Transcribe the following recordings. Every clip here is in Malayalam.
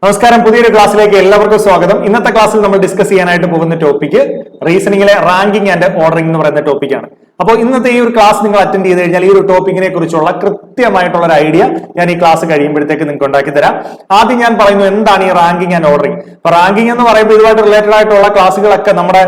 നമസ്കാരം, പുതിയൊരു ക്ലാസ്സിലേക്ക് എല്ലാവർക്കും സ്വാഗതം. ഇന്നത്തെ ക്ലാസ്സിൽ നമ്മൾ ഡിസ്കസ് ചെയ്യാനായിട്ട് പോകുന്ന ടോപ്പിക് റീസണിങ്ങിലെ റാങ്കിങ് ആൻഡ് ഓർഡറിംഗ് എന്ന് പറയുന്ന ടോപ്പിക്കാണ്. അപ്പോൾ ഇന്നത്തെ ഈ ഒരു ക്ലാസ് നിങ്ങൾ അറ്റൻഡ് ചെയ്ത് കഴിഞ്ഞാൽ ഈ ഒരു ടോപ്പിക്കിനെ കുറിച്ചുള്ള കൃത്യമായിട്ടുള്ള ഒരു ഐഡിയ ഞാൻ ഈ ക്ലാസ് കഴിയുമ്പോഴത്തേക്ക് നിങ്ങൾക്ക് ഉണ്ടാക്കി തരാം. ആദ്യം ഞാൻ പറയുന്നു എന്താണ് ഈ റാങ്കിങ് ആൻഡ് ഓർഡറിംഗ്. അപ്പൊ റാങ്കിങ് എന്ന് പറയുമ്പോൾ ഇതുമായിട്ട് റിലേറ്റഡ് ആയിട്ടുള്ള ക്ലാസ്സുകളൊക്കെ നമ്മുടെ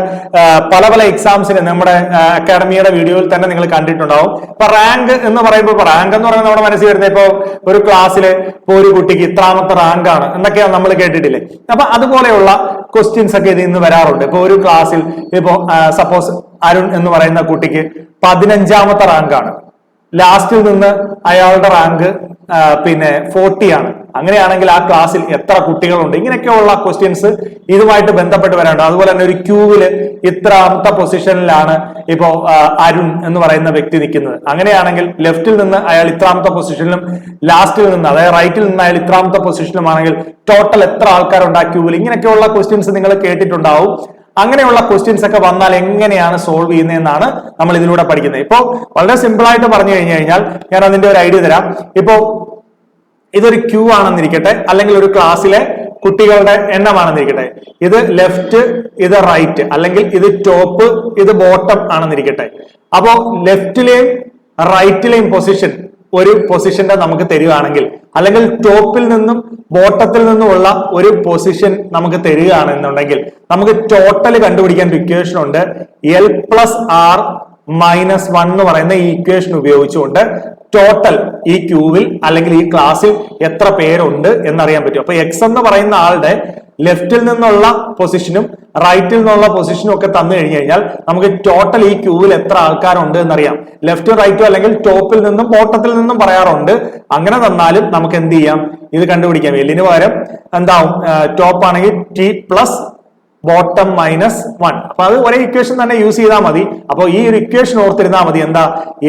പല എക്സാംസിന് നമ്മുടെ അക്കാഡമിയുടെ വീഡിയോയിൽ തന്നെ നിങ്ങൾ കണ്ടിട്ടുണ്ടാവും. ഇപ്പൊ റാങ്ക് എന്ന് പറയുമ്പോൾ റാങ്ക് എന്ന് പറയുന്നത് നമ്മുടെ മനസ്സിൽ വരുന്നത് ഇപ്പൊ ഒരു ക്ലാസ്സിൽ ഇപ്പൊ ഒരു കുട്ടിക്ക് ഇത്രാമത്തെ റാങ്ക് ആണ് എന്നൊക്കെ നമ്മൾ കേട്ടിട്ടില്ലേ. അപ്പൊ അതുപോലെയുള്ള ക്വസ്റ്റ്യൻസ് ഒക്കെ ഇതിൽ നിന്ന് വരാറുണ്ട്. ഇപ്പൊ ഒരു ക്ലാസ്സിൽ ഇപ്പോ സപ്പോസ് അരുൺ എന്ന് പറയുന്ന കുട്ടിക്ക് 15ാമത്തെ റാങ്ക് ആണ്. ലാസ്റ്റിൽ നിന്ന് അയാളുടെ റാങ്ക് 40 ആണ്. അങ്ങനെയാണെങ്കിൽ ആ ക്ലാസ്സിൽ എത്ര കുട്ടികളുണ്ട്? ഇങ്ങനെയൊക്കെയുള്ള ക്വസ്റ്റ്യൻസ് ഇതുമായിട്ട് ബന്ധപ്പെട്ട് വരാനുണ്ട്. അതുപോലെ തന്നെ ഒരു ക്യൂവില് ഇത്രാമത്തെ പൊസിഷനിലാണ് ഇപ്പോ അരുൺ എന്ന് പറയുന്ന വ്യക്തി നിൽക്കുന്നത്. അങ്ങനെയാണെങ്കിൽ ലെഫ്റ്റിൽ നിന്ന് അയാൾ ഇത്രാമത്തെ പൊസിഷനിലും ലാസ്റ്റിൽ നിന്ന് അതായത് റൈറ്റിൽ നിന്ന് അയാൾ ഇത്രാമത്തെ പൊസിഷനിലുമാണെങ്കിൽ ടോട്ടൽ എത്ര ആൾക്കാരുണ്ട് ആ ക്യൂവിൽ? ഇങ്ങനെയൊക്കെയുള്ള ക്വസ്റ്റ്യൻസ് നിങ്ങൾ കേട്ടിട്ടുണ്ടാവും. അങ്ങനെയുള്ള ക്വസ്റ്റ്യൻസ് ഒക്കെ വന്നാൽ എങ്ങനെയാണ് സോൾവ് ചെയ്യുന്നതെന്നാണ് നമ്മൾ ഇതിലൂടെ പഠിക്കുന്നത്. ഇപ്പോ വളരെ സിമ്പിൾ ആയിട്ട് പറഞ്ഞു കഴിഞ്ഞാൽ ഞാൻ അതിന്റെ ഒരു ഐഡിയ തരാം. ഇപ്പോ ഇതൊരു ക്യൂ ആണെന്നിരിക്കട്ടെ, അല്ലെങ്കിൽ ഒരു ക്ലാസ്സിലെ കുട്ടികളുടെ എണ്ണമാണെന്നിരിക്കട്ടെ. ഇത് ലെഫ്റ്റ്, ഇത് റൈറ്റ്, അല്ലെങ്കിൽ ഇത് ടോപ്പ്, ഇത് ബോട്ടം ആണെന്നിരിക്കട്ടെ. അപ്പോ ലെഫ്റ്റിലെയും റൈറ്റിലെയും പൊസിഷൻ ഒരു പൊസിഷന്റെ നമുക്ക് തരികയാണെങ്കിൽ, അല്ലെങ്കിൽ ടോപ്പിൽ നിന്നും ബോട്ടത്തിൽ നിന്നുമുള്ള ഒരു പൊസിഷൻ നമുക്ക് തരികയാണെന്നുണ്ടെങ്കിൽ നമുക്ക് ടോട്ടൽ കണ്ടുപിടിക്കാൻ ഒരു ഇക്വേഷൻ ഉണ്ട്. L+R-1 എന്ന് പറയുന്ന ഈ ഇക്വേഷൻ ഉപയോഗിച്ചുകൊണ്ട് ടോട്ടൽ ഈ ക്യൂവിൽ അല്ലെങ്കിൽ ഈ ക്ലാസ്സിൽ എത്ര പേരുണ്ട് എന്നറിയാൻ പറ്റും. അപ്പൊ എക്സ് എന്ന് പറയുന്ന ആളുടെ ലെഫ്റ്റിൽ നിന്നുള്ള പൊസിഷനും റൈറ്റിൽ നിന്നുള്ള പൊസിഷനും ഒക്കെ തന്നു കഴിഞ്ഞു കഴിഞ്ഞാൽ നമുക്ക് ടോട്ടൽ ഈ ക്യൂവിൽ എത്ര ആൾക്കാരുണ്ട് എന്നറിയാം. ലെഫ്റ്റും റൈറ്റും അല്ലെങ്കിൽ ടോപ്പിൽ നിന്നും ബോട്ടത്തിൽ നിന്നും പറയാറുണ്ട്. അങ്ങനെ തന്നാലും നമുക്ക് എന്ത് ചെയ്യാം? ഇത് കണ്ടുപിടിക്കാം. എല്ലിന് പകരം എന്താവും? ടോപ്പ് ആണെങ്കിൽ T പ്ലസ് ബോട്ടം -1. അപ്പൊ അത് ഒരേ ഇക്വേഷൻ തന്നെ യൂസ് ചെയ്താൽ മതി. അപ്പൊ ഈ ഒരു ഇക്വേഷൻ ഓർത്തിരുന്നാൽ മതി. എന്താ?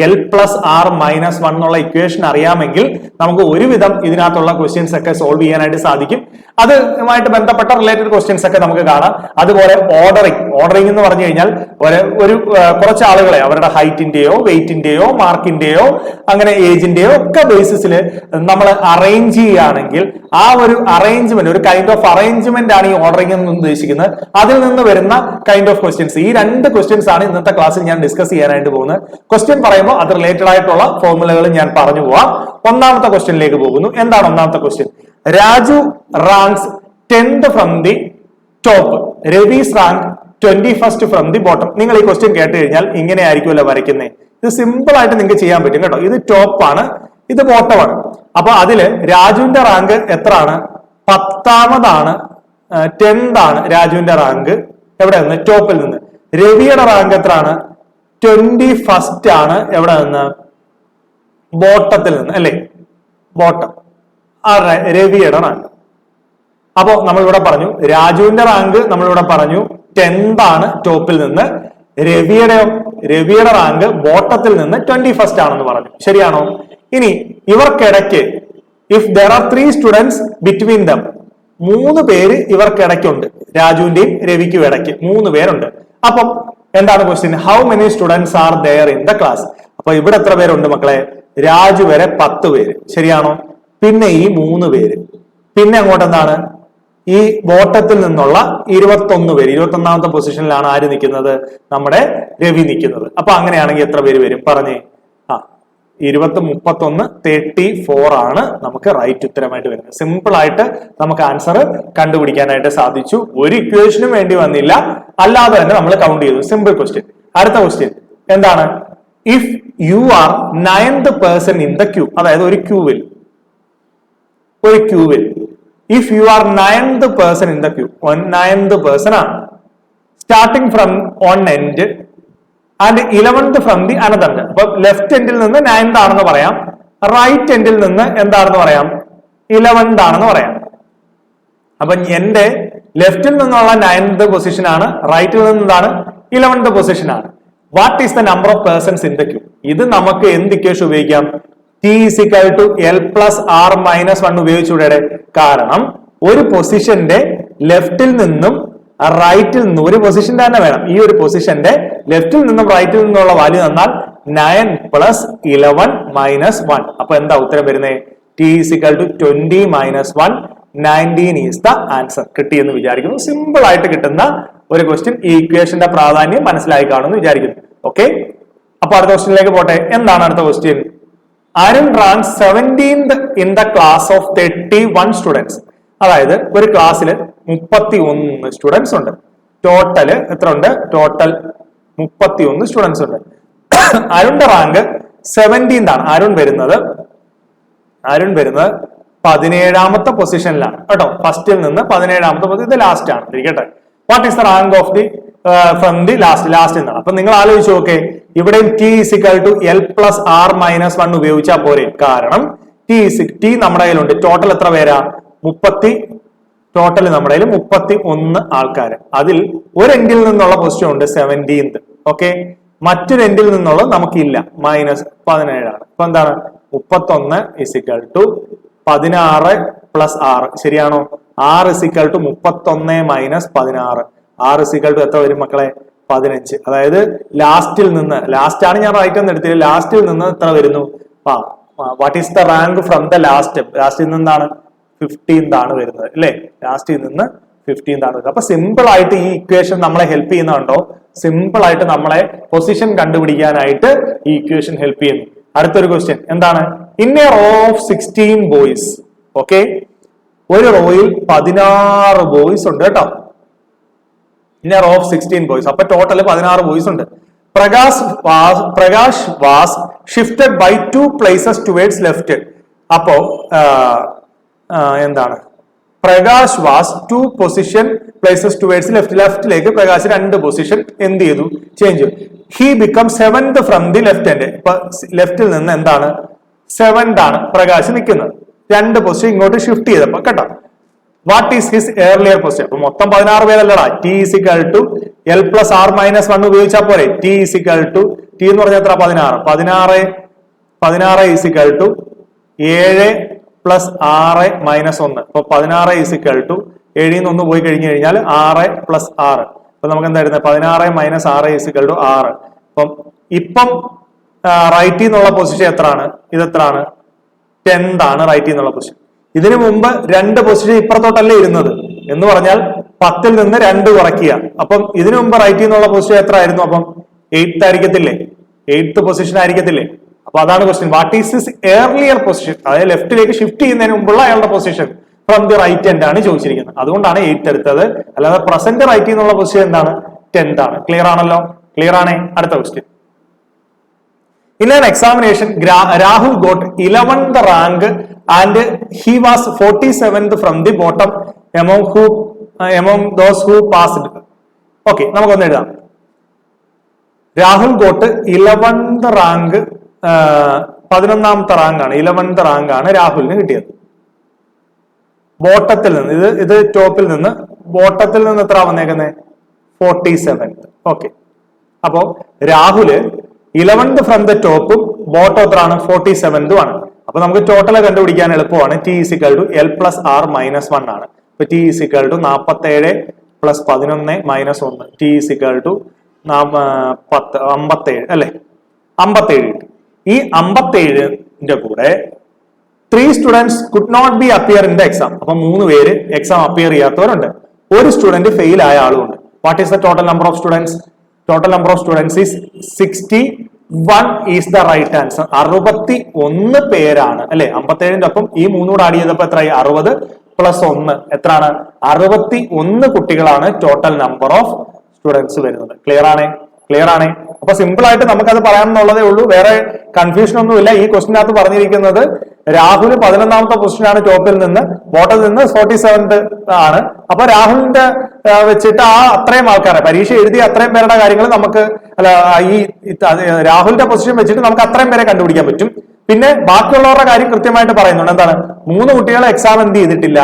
L+R-1 എന്നുള്ള ഇക്വേഷൻ അറിയാമെങ്കിൽ നമുക്ക് ഒരുവിധം ഇതിനകത്തുള്ള ക്വസ്റ്റ്യൻസ് ഒക്കെ സോൾവ് ചെയ്യാനായിട്ട് സാധിക്കും. അതുമായിട്ട് ബന്ധപ്പെട്ട റിലേറ്റഡ് ക്വസ്റ്റ്യൻസ് ഒക്കെ നമുക്ക് കാണാം. അതുപോലെ ഓർഡറിംഗ് എന്ന് പറഞ്ഞു കഴിഞ്ഞാൽ കുറച്ച് ആളുകളെ അവരുടെ ഹൈറ്റിന്റെയോ വെയിറ്റിന്റെയോ മാർക്കിന്റെയോ അങ്ങനെ ഏജിന്റെയോ ഒക്കെ ബേസിസിൽ നമ്മൾ അറേഞ്ച് ചെയ്യുകയാണെങ്കിൽ ആ ഒരു അറേഞ്ച്മെന്റ്, ഒരു കൈൻഡ് ഓഫ് അറേഞ്ച്മെന്റ് ആണ് ഈ ഓർഡറിംഗ് എന്ന് ഉദ്ദേശിക്കുന്നത്. അതിൽ നിന്ന് വരുന്ന കൈൻഡ് ഓഫ് ക്വസ്റ്റ്യൻസ്, ഈ രണ്ട് ക്വസ്റ്റ്യൻസ് ആണ് ഇന്നത്തെ ക്ലാസ്സിൽ ഞാൻ ഡിസ്കസ് ചെയ്യാനായിട്ട് പോകുന്നത്. ക്വസ്റ്റ്യൻ പറയുമ്പോൾ അത് റിലേറ്റഡ് ആയിട്ടുള്ള ഫോർമുലകൾ ഞാൻ പറഞ്ഞു പോവാം. ഒന്നാമത്തെ ക്വസ്റ്റ്യനിലേക്ക് പോകുന്നു. എന്താണ് ഒന്നാമത്തെ question? Raju ranks 10th from the top, Ravi's rank 21st from the bottom. നിങ്ങൾ ഈ ക്വസ്റ്റ്യൻ കേട്ട് കഴിഞ്ഞാൽ ഇങ്ങനെ ആയിരിക്കുമല്ലോ വരയ്ക്കുന്നത്. ഇത് സിമ്പിൾ ആയിട്ട് നിങ്ങൾക്ക് ചെയ്യാൻ പറ്റും കേട്ടോ. ഇത് ടോപ്പ് ആണ്, ഇത് ബോട്ടം ആണ്. അപ്പൊ അതില് രാജുവിന്റെ റാങ്ക് എത്രയാണ്? 10ാമതാണ്, 10th ആണ് രാജുവിന്റെ റാങ്ക്. എവിടെ നിന്ന്? ടോപ്പിൽ നിന്ന്. രവിയുടെ റാങ്ക് എത്രയാണ്? 21st ആണ്. എവിടെ നിന്ന്? ബോട്ടത്തിൽ നിന്ന്, അല്ലേ? ബോട്ടം രവിയുടെ റാങ്ക്. അപ്പോ നമ്മളിവിടെ പറഞ്ഞു രാജുവിന്റെ റാങ്ക് നമ്മളിവിടെ പറഞ്ഞു 10th ആണ് ടോപ്പിൽ നിന്ന്. രവിയുടെ റാങ്ക് ബോട്ടത്തിൽ നിന്ന് 21st ആണെന്ന് പറഞ്ഞു. ശരിയാണോ? ഇനി ഇവർക്കിടയ്ക്ക് if there are 3 students between them, 3 പേര് ഇവർക്കിടയ്ക്കുണ്ട്. രാജുവിന്റെയും രവിക്കും ഇടയ്ക്ക് 3 പേരുണ്ട്. അപ്പം എന്താണ് question? How many students are there in the class? അപ്പൊ ഇവിടെ എത്ര പേരുണ്ട് മക്കളെ? രാജു വരെ 10 പേര്. ശരിയാണോ? പിന്നെ ഈ 3 പേര്, പിന്നെ അങ്ങോട്ട് എന്താണ്? ഈ ബോട്ടത്തിൽ നിന്നുള്ള 21 പേര്. 21ാമത്തെ പൊസിഷനിലാണ് ആര് നിൽക്കുന്നത്? നമ്മുടെ രവി നിൽക്കുന്നത്. അപ്പൊ അങ്ങനെയാണെങ്കിൽ എത്ര പേര് വരും? പറഞ്ഞേ. 20, 31, 34 ആണ് നമുക്ക് റൈറ്റ് ഉത്തരമായിട്ട് വരുന്നത്. സിമ്പിൾ ആയിട്ട് നമുക്ക് ആൻസർ കണ്ടുപിടിക്കാനായിട്ട് സാധിച്ചു. ഒരു ഇക്വേഷനും വേണ്ടി വന്നില്ല, അല്ലാതെ തന്നെ നമ്മൾ കൗണ്ട് ചെയ്തു. Simple question. അടുത്ത ക്വസ്റ്റ്യൻ എന്താണ്? If you are 9th person in the queue, അതായത് ഒരു ക്യൂവിൽ if you are 9th person in the queue, 9th person ആണ്. Starting from on end and 11th from the another. അപ്പൊ ലെഫ്റ്റ് എൻഡിൽ നിന്ന് 9th ആണെന്ന് പറയാം, റൈറ്റ് എൻഡിൽ നിന്ന് എന്താണെന്ന് പറയാം? 11th ആണെന്ന് പറയാം. അപ്പൊ എന്റെ ലെഫ്റ്റിൽ നിന്നുള്ള 9th പൊസിഷൻ ആണ്, റൈറ്റിൽ നിന്ന് എന്താണ്? 11th പൊസിഷൻ ആണ്. What is the number of persons in the queue? ഇത് നമുക്ക് എന്ത് ഇക്വേഷൻ ഉപയോഗിക്കാം? T = L+R-1 ഉപയോഗിച്ചൂടെ? കാരണം ഒരു പൊസിഷന്റെ ലെഫ്റ്റിൽ നിന്നും റൈറ്റിൽ നിന്നും ഒരു പൊസിഷൻ തന്നെ വേണം. ഈ ഒരു പൊസിഷന്റെ ലെഫ്റ്റിൽ നിന്നും റൈറ്റിൽ നിന്നുള്ള വാല്യൂ തന്നാൽ 9 + 11 - 1. അപ്പൊ എന്താ ഉത്തരം വരുന്നത്? T = 20 - 1 19 is the answer. കിട്ടിയെന്ന് വിചാരിക്കുന്നു. സിമ്പിൾ ആയിട്ട് കിട്ടുന്ന ഒരു ക്വസ്റ്റ്യൻ. ഈ ഇക്വേഷന്റെ പ്രാധാന്യം മനസ്സിലായി കാണുമെന്ന് വിചാരിക്കുന്നു. ഓക്കെ, അപ്പൊ അടുത്ത ക്വസ്റ്റ്യനിലേക്ക് പോട്ടെ. എന്താണ് അടുത്ത question? Arun rank 17th in the class of 31 students. അതായത് ഒരു ക്ലാസ്സിൽ 31 സ്റ്റുഡൻസ് ഉണ്ട്. ടോട്ടൽ എത്ര ഉണ്ട്? ടോട്ടൽ 31 സ്റ്റുഡൻസ് ഉണ്ട്. അരുണിന്റെ റാങ്ക് 17th ആണ്. അരുൺ വരുന്നത് 17ാമത്തെ പൊസിഷനിലാണ് കേട്ടോ. ഫസ്റ്റിൽ നിന്ന് 17ാമത്തെ പൊസിഷൻ. ഇത് ലാസ്റ്റ് ആണ് ഇരിക്കട്ടെ. What is the rank of the from the last എന്നാണ്. അപ്പൊ നിങ്ങൾ ആലോചിച്ച് നോക്കേ, ഇവിടെയും T is equal to L plus R minus 1 ഉപയോഗിച്ചാൽ പോരെ. കാരണം ടി നമ്മുടെ കയ്യിലുണ്ട്. ടോട്ടൽ എത്ര പേരാ? ടോട്ടൽ നമ്മുടെ കയ്യിൽ 31 ആൾക്കാർ. അതിൽ ഒരു എൻഡിൽ നിന്നുള്ള പൊസിഷൻ ഉണ്ട് 17th. ഓക്കെ, മറ്റൊരു എൻഡിൽ നിന്നുള്ളത് നമുക്കില്ല. -17 ആണ്. അപ്പൊ എന്താണ്? 31 ഇസിക്കൽ ടു 16 പ്ലസ് 6. ശരിയാണോ? 6 is equal to 31 minus 16. 6 is equal to എത്ര വരും മക്കളെ? 15. അതായത് ലാസ്റ്റിൽ നിന്ന്, ലാസ്റ്റ് ആണ് ഞാൻ റൈറ്റ് എന്ന് എടുത്തില്ല, ലാസ്റ്റിൽ നിന്ന് എത്ര വരുന്നു? What is the rank from the last? ലാസ്റ്റിൽ നിന്ന് എന്താണ്? 15th ആണ് വരുന്നത് അല്ലെ? ലാസ്റ്റിൽ നിന്ന് 15th ആണ് വരുന്നത്. അപ്പൊ സിമ്പിൾ ആയിട്ട് ഈ ഇക്വേഷൻ നമ്മളെ ഹെൽപ്പ് ചെയ്യുന്നുണ്ടോ? സിമ്പിൾ ആയിട്ട് നമ്മളെ പൊസിഷൻ കണ്ടുപിടിക്കാനായിട്ട് ഈ ഇക്വേഷൻ ഹെൽപ്പ് ചെയ്യുന്നു. അടുത്തൊരു ക്വസ്റ്റ്യൻ എന്താണ്? In a row of 16 boys. Okay, ഒരു റോയിൽ 16 ബോയ്സ് ഉണ്ട് കേട്ടോ. In a row of 16 boys. അപ്പൊ ടോട്ടൽ 16 ബോയ്സ് ഉണ്ട്. Prakash was shifted by 2 places towards left. അപ്പോ എന്താണ്? Prakash was 2 places towards left. ലെഫ്റ്റിലേക്ക് പ്രകാശ് 2 പൊസിഷൻ എന്ത് ചെയ്തു? ചേഞ്ച് ചെയ്തു. He become 7th from the left hand. ഇപ്പൊ ലെഫ്റ്റിൽ നിന്ന് എന്താണ്? 7th ആണ് പ്രകാശ് നിൽക്കുന്നത്. 2 പൊസിഷൻ ഇങ്ങോട്ട് ഷിഫ്റ്റ് ചെയ്തപ്പോ കേട്ടോ. What is his earlier position? അപ്പൊ മൊത്തം 16 പേരല്ലടാ. T is equal to L plus R minus 1 ഉപയോഗിച്ചാൽ പോരെ. ടി ഇസിക്കൽ ടു ടി എന്ന് പറഞ്ഞാൽ എത്ര? 16 ഇസിക്കൽ ടു 7 പ്ലസ് 6 മൈനസ് 1. അപ്പൊ 16 ഇസിക്കൽ ടു 7 1 പോയി കഴിഞ്ഞു കഴിഞ്ഞാൽ 6 പ്ലസ് 6. അപ്പൊ നമുക്ക് എന്തായിരുന്നു? 16 മൈനസ് 6 ഇസിക്കൽ ടു 6. ഇപ്പം റൈറ്റിൽ നിന്നുള്ള പൊസിഷൻ എത്രയാണ്? ഇത് എത്രയാണ്? 10th ആണ് റൈറ്റിൽ നിന്നുള്ള പൊസിഷൻ. ഇതിനു മുമ്പ് 2 പൊസിഷൻ ഇപ്പുറത്തോട്ടല്ലേ ഇരുന്നത് എന്ന് പറഞ്ഞാൽ 10ൽ നിന്ന് 2 കുറയ്ക്കുക. അപ്പം ഇതിനു മുമ്പ് റൈറ്റിൽ നിന്നുള്ള പൊസിഷൻ എത്ര ആയിരുന്നു? അപ്പം 8th ആയിരിക്കത്തില്ലേ? 8th പൊസിഷൻ ആയിരിക്കത്തില്ലേ? അപ്പൊ അതാണ് question. What is his earlier position? അതായത് ലെഫ്റ്റിലേക്ക് ഷിഫ്റ്റ് ചെയ്യുന്നതിന് മുമ്പുള്ള അയാളുടെ position from the right hand ആണ് ചോദിച്ചിരിക്കുന്നത്. അതുകൊണ്ടാണ് 8th എടുത്തത്. അല്ലാതെ പ്രസന്റ് റൈറ്റിൽ നിന്നുള്ള പൊസിഷൻ എന്താണ്? 10th ആണ്. ക്ലിയർ ആണല്ലോ? ക്ലിയർ ആണേ. അടുത്ത question. In an examination, Rahul got 11th rank and he was 47th from the bottom among those who passed. Okay, നമുക്കൊന്ന് എഴുതാം. രാഹുൽ ഗോട്ട് 11th റാങ്ക്, 11ാമത്തെ റാങ്കാണ്, 11th റാങ്കാണ് രാഹുലിന് കിട്ടിയത്. ബോട്ടത്തിൽ നിന്ന്, ഇത് ടോപ്പിൽ നിന്ന്, ബോട്ടത്തിൽ നിന്ന് എത്ര വന്നേക്കുന്നത്? 47th. ഓക്കെ, അപ്പോ രാഹുല് 11th ഫ്രം ദ ടോപ്പും ബോട്ടം എത്രയാണ്? 47th ആണ്. അപ്പൊ നമുക്ക് ടോട്ടൽ കണ്ടുപിടിക്കാൻ എളുപ്പമാണ്. T is equal to L plus R minus 1 ആണ്. അപ്പൊ T is equal to 47 plus 11 minus 1. T is equal to 57 അല്ലെ? 57. ഈ 57ന്റെ കൂടെ 3 students could not be appear in the exam. അപ്പൊ 3 പേര് എക്സാം അപ്പിയർ ചെയ്യാത്തവരുണ്ട്. ഒരു സ്റ്റുഡന്റ് ഫെയിൽ ആയ ആളുമുണ്ട്. What is the total number of students? Total number of students is 61 is the right answer. 61 പേരാണ് അല്ലെ? 57ന്റെ ഒപ്പം ഈ 3 കൂടെ ആഡ് ചെയ്തപ്പോ എത്രയായി? 60 പ്ലസ് 1 എത്രയാണ്? 61 കുട്ടികളാണ് ടോട്ടൽ നമ്പർ ഓഫ് സ്റ്റുഡൻസ് വരുന്നത്. ക്ലിയർ ആണേ? ക്ലിയർ ആണേ? അപ്പൊ സിമ്പിൾ ആയിട്ട് നമുക്കത് പറയാമെന്നുള്ളതേ ഉള്ളൂ. വേറെ കൺഫ്യൂഷൻ ഒന്നുമില്ല. ഈ ക്വസ്റ്റിനകത്ത് പറഞ്ഞിരിക്കുന്നത് രാഹുൽ 11ാമത്തെ പൊസിഷനാണ് ടോപ്പിൽ നിന്ന്, ബോട്ടത്തിൽ നിന്ന് 47th ആണ്. അപ്പൊ രാഹുലിന്റെ വെച്ചിട്ട് അത്രയും ആൾക്കാരെ പരീക്ഷ എഴുതിയ അത്രയും പേരുടെ കാര്യങ്ങൾ നമുക്ക് ഈ രാഹുലിന്റെ പൊസിഷൻ വെച്ചിട്ട് നമുക്ക് അത്രയും പേരെ കണ്ടുപിടിക്കാൻ പറ്റും. പിന്നെ ബാക്കിയുള്ളവരുടെ കാര്യം കൃത്യമായിട്ട് പറയുന്നുണ്ട്. എന്താണ്? 3 കുട്ടികൾ എക്സാം എന്ത് ചെയ്തിട്ടില്ല?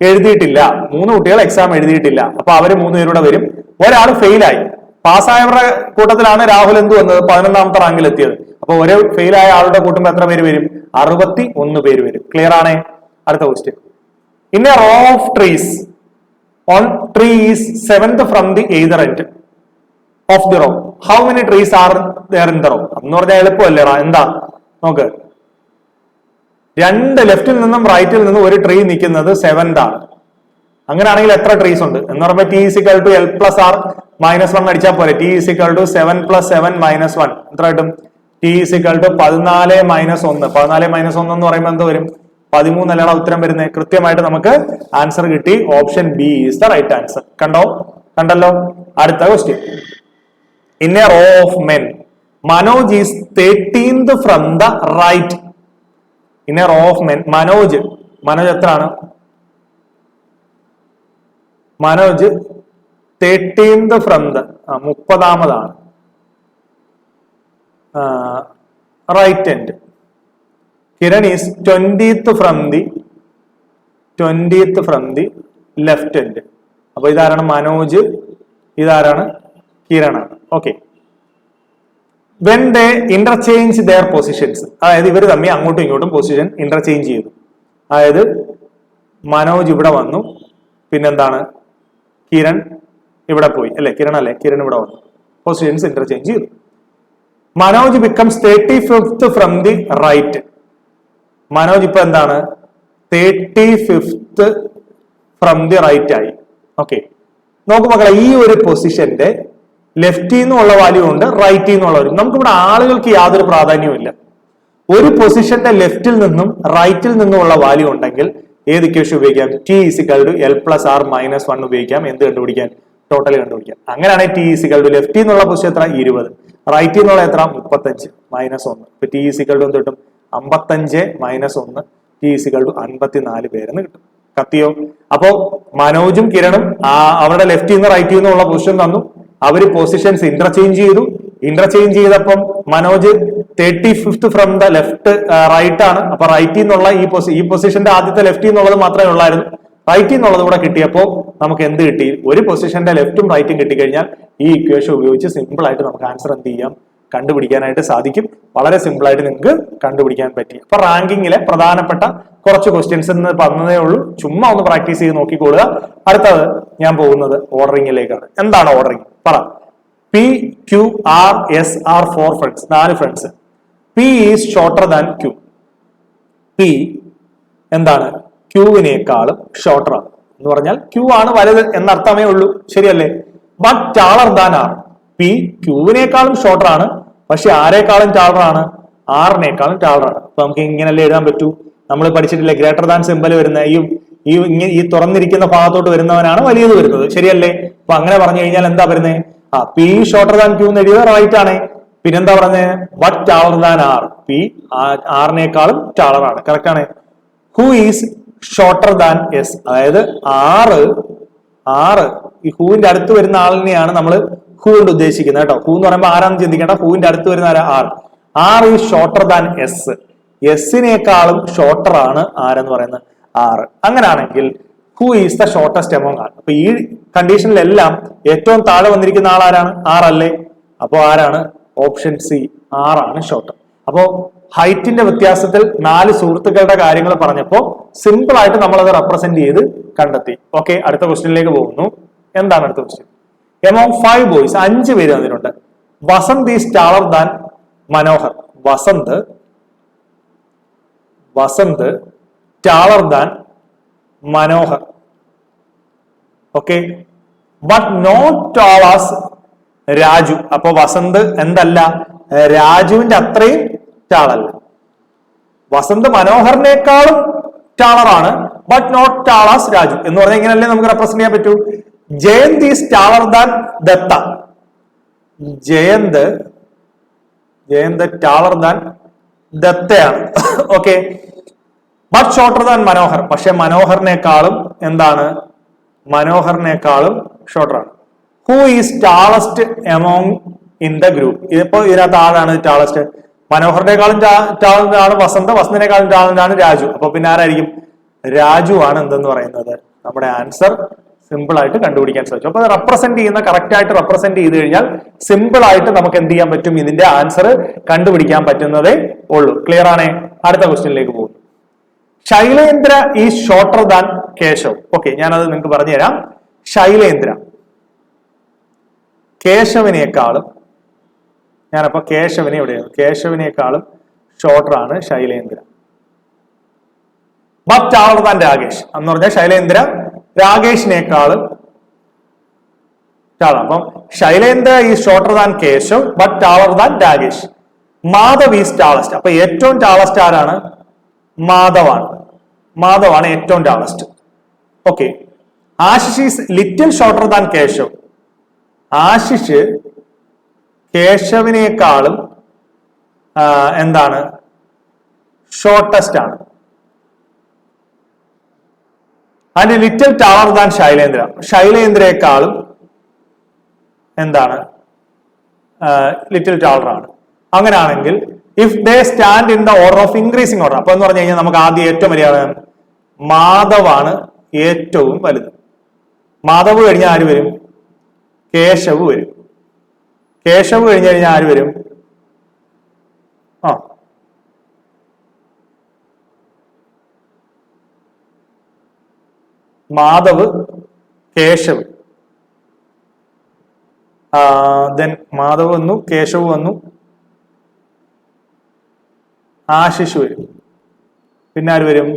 എഴുതിയിട്ടില്ല. 3 കുട്ടികൾ എക്സാം എഴുതിയിട്ടില്ല. അപ്പൊ അവര് 3 പേരുടെ വരും. ഒരാൾ ഫെയിലായി. പാസ്സായവരുടെ കൂട്ടത്തിലാണ് രാഹുൽ എന്ത് വന്നത്? 11ാമത്തെ റാങ്കിൽ എത്തിയത്. അപ്പൊ ഒരു ഫെയിലായ ആളുടെ കൂട്ടുമ്പോൾ എത്ര പേര് വരും? 61 പേര് വരും. ക്ലിയർ ആണേ? അടുത്ത question. In a row of trees on tree is 7th from the either end of the row. How many trees are there in the row? എന്ന് പറഞ്ഞാൽ എളുപ്പമല്ലേടാ? എന്താ നോക്ക്. രണ്ട് ലെഫ്റ്റിൽ നിന്നും റൈറ്റിൽ നിന്നും ഒരു ട്രീ നിൽക്കുന്നത് 7th ആണ്. അങ്ങനെയാണെങ്കിൽ എത്ര ട്രീസ് ഉണ്ട് എന്ന് പറയുമ്പോൾ T is equal to L plus R minus 1 അടിച്ചാൽ പോലെ ടി ഇസിക്കൽ ടു 7 + 7 - 1 എത്ര കിട്ടും? T is equal to 14 - 1. 14 - 1 എന്ന് പറയുമ്പോൾ എന്ത് വരും? 13 അല്ലാണ് ഉത്തരം വരുന്നത്. കൃത്യമായിട്ട് നമുക്ക് ആൻസർ കിട്ടി. Option B is the right answer. കണ്ടല്ലോ. അടുത്ത question. In a row of men Manoj is 13th from the right. In a row of men Manoj എത്രയാണ്? മനോജ് 13th ഫ്രം ദ 30ാമതാണ് right end. Kiran is 20th from the left end. അപ്പൊ ഇതാരാണ്? മനോജ്. ഇതാരാണ്? കിരണാണ്. Okay. When they interchange their positions, അതായത് ഇവർ തമ്മിൽ അങ്ങോട്ടും ഇങ്ങോട്ടും പൊസിഷൻ ഇന്റർചേഞ്ച് ചെയ്തു. അതായത് മനോജ് ഇവിടെ വന്നു, പിന്നെന്താണ്? കിരൺ ഇവിടെ പോയി അല്ലെ? കിരൺ ഇവിടെ വന്നു, പൊസിഷൻസ് ഇന്റർചേഞ്ച് ചെയ്തു. Manoj becomes 35th from the right. Manoj ഇപ്പൊ എന്താണ്? 35th ഫ്രം ദി റൈറ്റ് ആയി. ഓക്കെ. നോക്കൂ മക്കളെ, ഈ ഒരു പൊസിഷന്റെ ലെഫ്റ്റിൽ നിന്നുള്ള വാല്യൂ ഉണ്ട്, റൈറ്റിൽ നിന്നുള്ള വാല്യൂ. നമുക്കിവിടെ ആളുകൾക്ക് യാതൊരു പ്രാധാന്യവും ഇല്ല. ഒരു പൊസിഷന്റെ ലെഫ്റ്റിൽ നിന്നും റൈറ്റിൽ നിന്നുമുള്ള വാല്യൂ ഉണ്ടെങ്കിൽ ഏത് ഇക്വേഷൻ ഉപയോഗിക്കാം? T is equal to L plus R minus 1 ഉപയോഗിക്കാം. എന്ത് കണ്ടുപിടിക്കാൻ? ടോട്ടൽ കണ്ടുപിടിക്കാം. അങ്ങനെയാണെങ്കിൽ ടി ഇസിക്കൽ ടു ലെഫ്റ്റിൽ നിന്നുള്ള പൊസിഷൻ എത്ര? 20. റൈറ്റിൽ നിന്നുള്ള എത്ര? 35 മൈനസ് 1. ഇപ്പൊ ടി ഇസിക്കൽ ടു എന്ത് കിട്ടും? 55 മൈനസ് 1 ടി ഇസിക്കൽ ടു 54 പേരെന്ന് കിട്ടും. കത്തിയോ? അപ്പോ മനോജും കിരണും അവരുടെ ലെഫ്റ്റിൽ നിന്ന് റൈറ്റിൽ നിന്നുള്ള പൊസിഷൻ തന്നു. അവര് പൊസിഷൻസ് ഇന്റർചേഞ്ച് ചെയ്തപ്പം Manoj 35th from the left right ആണ്. അപ്പൊ റൈറ്റിൽ നിന്നുള്ള ഈ പൊസിഷന്റെ ആദ്യത്തെ ലെഫ്റ്റിൽ നിന്നുള്ളത് മാത്രമേ ഉള്ളായിരുന്നു. റൈറ്റിൽ നിന്നുള്ളത് കൂടെ കിട്ടിയപ്പോൾ നമുക്ക് എന്ത് കിട്ടി? ഒരു പൊസിഷന്റെ ലെഫ്റ്റും റൈറ്റും കിട്ടിക്കഴിഞ്ഞാൽ ഈ ഇക്വേഷൻ ഉപയോഗിച്ച് സിമ്പിൾ ആയിട്ട് നമുക്ക് ആൻസർ എന്ത് ചെയ്യാം? കണ്ടുപിടിക്കാനായിട്ട് സാധിക്കും. വളരെ സിമ്പിൾ ആയിട്ട് നിങ്ങൾക്ക് കണ്ടുപിടിക്കാൻ പറ്റി. അപ്പൊ റാങ്കിങ്ങിലെ പ്രധാനപ്പെട്ട കുറച്ച് ക്വസ്റ്റ്യൻസ് പറഞ്ഞതേ ഉള്ളൂ. ചുമ്മാ ഒന്ന് പ്രാക്ടീസ് ചെയ്ത് നോക്കിക്കൊള്ളുക. അടുത്തത് ഞാൻ പോകുന്നത് ഓർഡറിംഗിലേക്കാണ്. എന്താണ് ഓർഡറിംഗ്? പറ. P, Q, R, S are 4 friends, 4 friends. P is shorter than Q. P എന്താണ്? ക്യൂവിനേക്കാളും ഷോർട്ടർ ആണ് എന്ന് പറഞ്ഞാൽ ക്യൂ ആണ് വലുത് എന്നർത്ഥമേ ഉള്ളൂ. ശരിയല്ലേ? But taller than R. P ക്യൂവിനേക്കാളും ഷോർട്ടർ ആണ്, പക്ഷെ ആരെക്കാളും ടാളർ ആണ്? ആറിനേക്കാളും ടാളർ ആണ്. അപ്പൊ നമുക്ക് ഇങ്ങനല്ലേ എഴുതാൻ പറ്റൂ? നമ്മൾ പഠിച്ചിട്ടില്ലേ ഗ്രേറ്റർ ദാൻ സിമ്പൽ വരുന്ന ഈ തുറന്നിരിക്കുന്ന ഭാഗത്തോട്ട് വരുന്നവനാണ് വലിയത് വരുന്നത്. ശരിയല്ലേ? അപ്പൊ അങ്ങനെ പറഞ്ഞു കഴിഞ്ഞാൽ എന്താ വരുന്നത്? പി ഷോർട്ടർ ദാൻ ക്യൂ എന്ന് എഴുതിയത് റൈറ്റ് ആണ്. പിന്നെന്താ പറഞ്ഞത്? But taller than R. P ആറിനേക്കാളും ടാളർ ആണ്. കറക്റ്റ് ആണ്. Who is shorter than S. അതായത് ആറ് ഈ ഹൂവിന്റെ അടുത്ത് വരുന്ന ആളിനെയാണ് നമ്മൾ ഹൂ കൊണ്ട് ഉദ്ദേശിക്കുന്നത് കേട്ടോ. ഹൂ എന്ന് പറയുമ്പോൾ ആരാന്ന് ചിന്തിക്കേണ്ട, ഹൂവിന്റെ അടുത്ത് വരുന്ന R is shorter than S. എസിനേക്കാളും ഷോർട്ടർ ആണ് ആരെന്ന് പറയുന്നത്? 6. അങ്ങനെയാണെങ്കിൽ who is the shortest among all. അപ്പൊ ഈ കണ്ടീഷനിലെല്ലാം ഏറ്റവും താഴെ വന്നിരിക്കുന്ന ആൾ ആരാണ്? 6 അല്ലേ? അപ്പോ ആരാണ്? ഓപ്ഷൻ സി, 6 ആണ് ഷോർട്ടർ. അപ്പോ ഹൈറ്റിന്റെ വ്യത്യാസത്തിൽ 4 സുഹൃത്തുക്കളുടെ കാര്യങ്ങൾ പറഞ്ഞപ്പോ സിമ്പിൾ ആയിട്ട് നമ്മൾ അത് റെപ്രസെന്റ് ചെയ്ത് കണ്ടെത്തി. ഓക്കെ, അടുത്ത ക്വസ്റ്റ്യനിലേക്ക് പോകുന്നു. എന്താണ് അടുത്ത ക്വസ്റ്റ്യൻ? എമോങ് 5 ബോയ്സ്, 5 പേര് അതിലുണ്ട്. Vasant is taller than Manohar. Vasant taller than Manohar. Okay, but not tall as Raju. അപ്പൊ വസന്ത് എന്തല്ല? രാജുവിന്റെ അത്രയും ടാളല്ല. വസന്ത് മനോഹറിനേക്കാളും ടാളറാണ്, but not tall as Raju എന്ന് പറഞ്ഞാൽ ഇങ്ങനല്ലേ നമുക്ക് റെപ്രസെന്റ് ചെയ്യാൻ പറ്റൂ. Jayant is taller than Datta. Jayant taller than ദത്തയാണ്. Okay, but shorter than Manohar. പക്ഷെ മനോഹറിനേക്കാളും എന്താണ്? മനോഹറിനേക്കാളും ഷോർട്ടർ ആണ്. Who is tallest among in the group. ഇതിപ്പോ ഇതിനകത്ത് ആരാണ് ടാളസ്റ്റ്? മനോഹറിനേക്കാളും ടാളന്റാണ് വസന്ത്, വസന്തിനേക്കാളും ടാളന്റാണ് രാജു. അപ്പൊ പിന്നെ ആരായിരിക്കും? രാജു ആണ് എന്തെന്ന് പറയുന്നത് നമ്മുടെ ആൻസർ. സിമ്പിൾ ആയിട്ട് കണ്ടുപിടിക്കാൻ സാധിച്ചു. അപ്പൊ റെപ്രസെന്റ് ചെയ്യുന്ന കറക്റ്റ് ആയിട്ട് റെപ്രസെന്റ് ചെയ്ത് കഴിഞ്ഞാൽ സിമ്പിൾ ആയിട്ട് നമുക്ക് എന്ത് ചെയ്യാൻ പറ്റും? ഇതിന്റെ ആൻസർ കണ്ടുപിടിക്കാൻ പറ്റുന്നതേ ഉള്ളൂ. ക്ലിയർ ആണേ? അടുത്ത ക്വസ്റ്റ്യനിലേക്ക് പോകും. Shailendra is shorter than Keshav. Okay, ഞാനത് നിങ്ങൾക്ക് പറഞ്ഞു തരാം. ശൈലേന്ദ്ര കേശവിനേക്കാളും, ഞാനപ്പോ കേശവിനെ എവിടെയാണ്? കേശവിനേക്കാളും ഷോർട്ടർ ആണ് Shailendra. But taller than Rakesh എന്ന് പറഞ്ഞാൽ ശൈലേന്ദ്ര രാകേഷിനേക്കാളും അപ്പം Shailendra is shorter than Keshav but taller than Rakesh. Madhav is tallest. അപ്പൊ ഏറ്റവും ടാളസ്റ്റ് ആരാണ്? മാധവാണ് ഏറ്റവും tallest. Okay. Ashish is little shorter than Keshav. Ashish കേശവിനേക്കാളും എന്താണ്? ഷോർട്ടസ്റ്റ് ആണ്. And little taller than Shailendra. ശൈലേന്ദ്രയെക്കാളും എന്താണ്? ലിറ്റിൽ ടാളർ ആണ്. അങ്ങനെയാണെങ്കിൽ if they stand in the order of increasing order, അപ്പൊ എന്ന് പറഞ്ഞു കഴിഞ്ഞാൽ നമുക്ക് ആദ്യം ഏറ്റവും വലിയ മാധവാണ് ഏറ്റവും വലുത്. മാധവ് കഴിഞ്ഞാൽ ആര് വരും? കേശവ് വരും. കേശവ് കഴിഞ്ഞു കഴിഞ്ഞാൽ ആര് വരും? മാധവ്, കേശവ്, ദെൻ മാധവ് വന്നു, കേശവ് വന്നു, ആശിഷ് വരും, പിന്നെ ആര് വരും?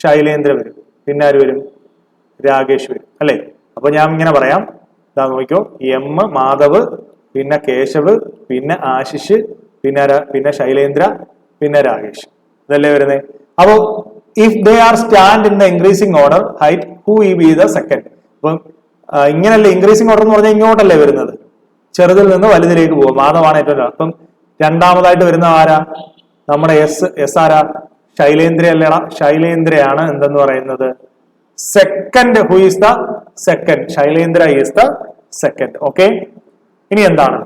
ശൈലേന്ദ്ര വരും, പിന്നെ ആര് വരും? രാകേഷ് വരും, അല്ലെ? അപ്പൊ ഞാൻ ഇങ്ങനെ പറയാം, ഇതാ നോക്കിക്കോ, എം, മാധവ്, പിന്നെ കേശവ്, പിന്നെ ആശിഷ്, പിന്നെ ശൈലേന്ദ്ര, പിന്നെ രാകേഷ്. ഇതല്ലേ വരുന്നത്. അപ്പോ if they are stand in the increasing order height who B the second. അപ്പം ഇങ്ങനല്ലേ ഇൻക്രീസിംഗ് ഓർഡർ എന്ന് പറഞ്ഞാൽ ഇങ്ങോട്ടല്ലേ വരുന്നത്, ചെറുതിൽ നിന്ന് വലുതിലേക്ക് പോകും. മാധവാണ് ഏറ്റവും. അപ്പം രണ്ടാമതായിട്ട് വരുന്ന ആരാ? നമ്മുടെ എസ് ആരാ? ശൈലേന്ദ്ര അല്ലേടാ? ശൈലേന്ദ്രയാണ് എന്തെന്ന് പറയുന്നത്? Second. Who is the second? Shailendra is the second. Okay. ഇനി എന്താണ്?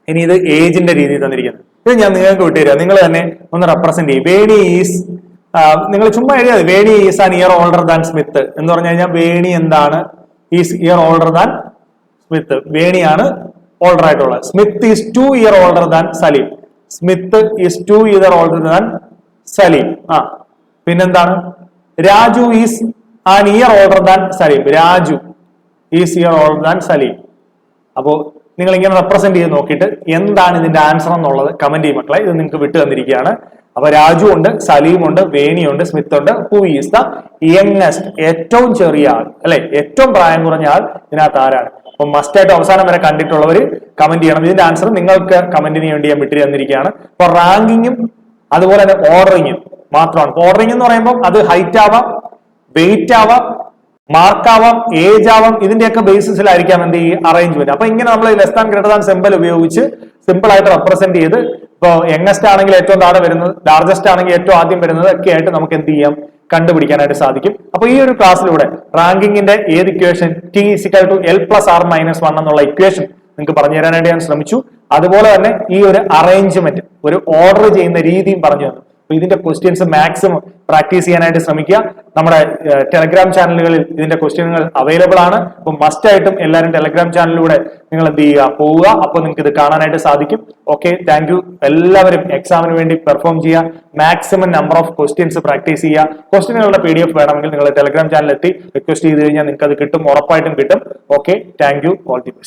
ഇനി ഇത് ഏജിന്റെ രീതിയിൽ തന്നിരിക്കുന്നത്. ഇത് ഞാൻ നിങ്ങൾക്ക് വിട്ടുതരാ, നിങ്ങൾ തന്നെ ഒന്ന് റെപ്രസെന്റ് ചെയ്യും. വേണി ഈസ്, നിങ്ങൾ ചുമ്മാ എഴുതിയാൽ Veni is an year older than Smith എന്ന് പറഞ്ഞു കഴിഞ്ഞാൽ വേണി എന്താണ്? Is year older than Smith. വേണിയാണ് ഓൾഡർ ആയിട്ടുള്ളത്. Smith is 2 year older than Salim. Smith is 2 year older than Salim. പിന്നെന്താണ്? Raju is an year older than Salim. Raju is year older than Salim. അപ്പോ നിങ്ങൾ ഇങ്ങനെ റെപ്രസെന്റ് ചെയ്ത് നോക്കിയിട്ട് എന്താണ് ഇതിന്റെ ആൻസർ എന്നുള്ളത് കമന്റ് ചെയ്യും മക്കളെ. ഇത് നിങ്ങൾക്ക് വിട്ടു തന്നിരിക്കുകയാണ്. അപ്പൊ രാജു ഉണ്ട്, സലീം ഉണ്ട്, വേണിയുണ്ട്, സ്മിത്ത് ഉണ്ട്. Who is the youngest? ഏറ്റവും ചെറിയ ആൾ, അല്ലെ? ഏറ്റവും പ്രായം കുറഞ്ഞ ആൾ ഇതിനകത്ത് ആരാണ്? അപ്പൊ മസ്റ്റ് ആയിട്ട് അവസാനം വരെ കണ്ടിട്ടുള്ളവർ കമന്റ് ചെയ്യണം. ഇതിന്റെ ആൻസർ നിങ്ങൾക്ക് കമന്റിന് വേണ്ടി ഞാൻ വിട്ടു തന്നിരിക്കുകയാണ്. അപ്പൊ റാങ്കിങ്ങും അതുപോലെ തന്നെ ഓർഡറിങ്ങും മാത്രമാണ്. ഓർഡറിംഗ് എന്ന് പറയുമ്പോൾ അത് ഹൈറ്റ് ആവാം, വെയിറ്റ് ആവാം, മാർക്ക് ആവാം, ഏജ് ആവാം. ഇതിന്റെയൊക്കെ ബേസിസിലായിരിക്കാം എന്ത് ഈ അറേഞ്ച്മെന്റ്. അപ്പൊ ഇങ്ങനെ നമ്മൾ less than greater than symbol ഉപയോഗിച്ച് സിമ്പിൾ ആയിട്ട് റെപ്രസെന്റ് ചെയ്ത്, ഇപ്പൊ യങ്ങസ്റ്റ് ആണെങ്കിൽ ഏറ്റവും താഴെ വരുന്നത്, ലാർജസ്റ്റ് ആണെങ്കിൽ ഏറ്റവും ആദ്യം വരുന്നത് ഒക്കെ ആയിട്ട് നമുക്ക് എന്ത് ചെയ്യാം? കണ്ടുപിടിക്കാനായിട്ട് സാധിക്കും. അപ്പൊ ഈ ഒരു ക്ലാസ്സിലൂടെ റാങ്കിങ്ങിന്റെ ഏത് ഇക്വേഷൻ, T = L+R-1 എന്നുള്ള ഇക്വേഷൻ നിങ്ങൾക്ക് പറഞ്ഞു തരാനായിട്ട് ഞാൻ ശ്രമിച്ചു. അതുപോലെ തന്നെ ഈ ഒരു അറേഞ്ച്മെന്റ്, ഒരു ഓർഡർ ചെയ്യുന്ന രീതിയും പറഞ്ഞു തന്നു. അപ്പൊ ഇതിന്റെ ക്വസ്റ്റ്യൻസ് മാക്സിമം പ്രാക്ടീസ് ചെയ്യാനായിട്ട് ശ്രമിക്കുക. നമ്മുടെ ടെലഗ്രാം ചാനലുകളിൽ ഇതിന്റെ ക്വസ്റ്റ്യനുകൾ അവൈലബിൾ ആണ്. അപ്പൊ മസ്റ്റ് ആയിട്ടും എല്ലാവരും ടെലഗ്രാം ചാനലിലൂടെ നിങ്ങൾ എന്ത് ചെയ്യുക? പോവുക. അപ്പോൾ നിങ്ങൾക്ക് ഇത് കാണാനായിട്ട് സാധിക്കും. Okay, thank you. എല്ലാവരും എക്സാമിന് വേണ്ടി പെർഫോം ചെയ്യുക. Maximum number of questions practice ചെയ്യുക. ക്വസ്റ്റ്യനുകളുടെ PDF വേണമെങ്കിൽ നിങ്ങൾ ടെലഗ്രാം ചാനലിൽ എത്തി റിക്വസ്റ്റ് ചെയ്ത് കഴിഞ്ഞാൽ നിങ്ങൾക്ക് അത് കിട്ടും, ഉറപ്പായിട്ടും കിട്ടും. Okay, thank you. All the best.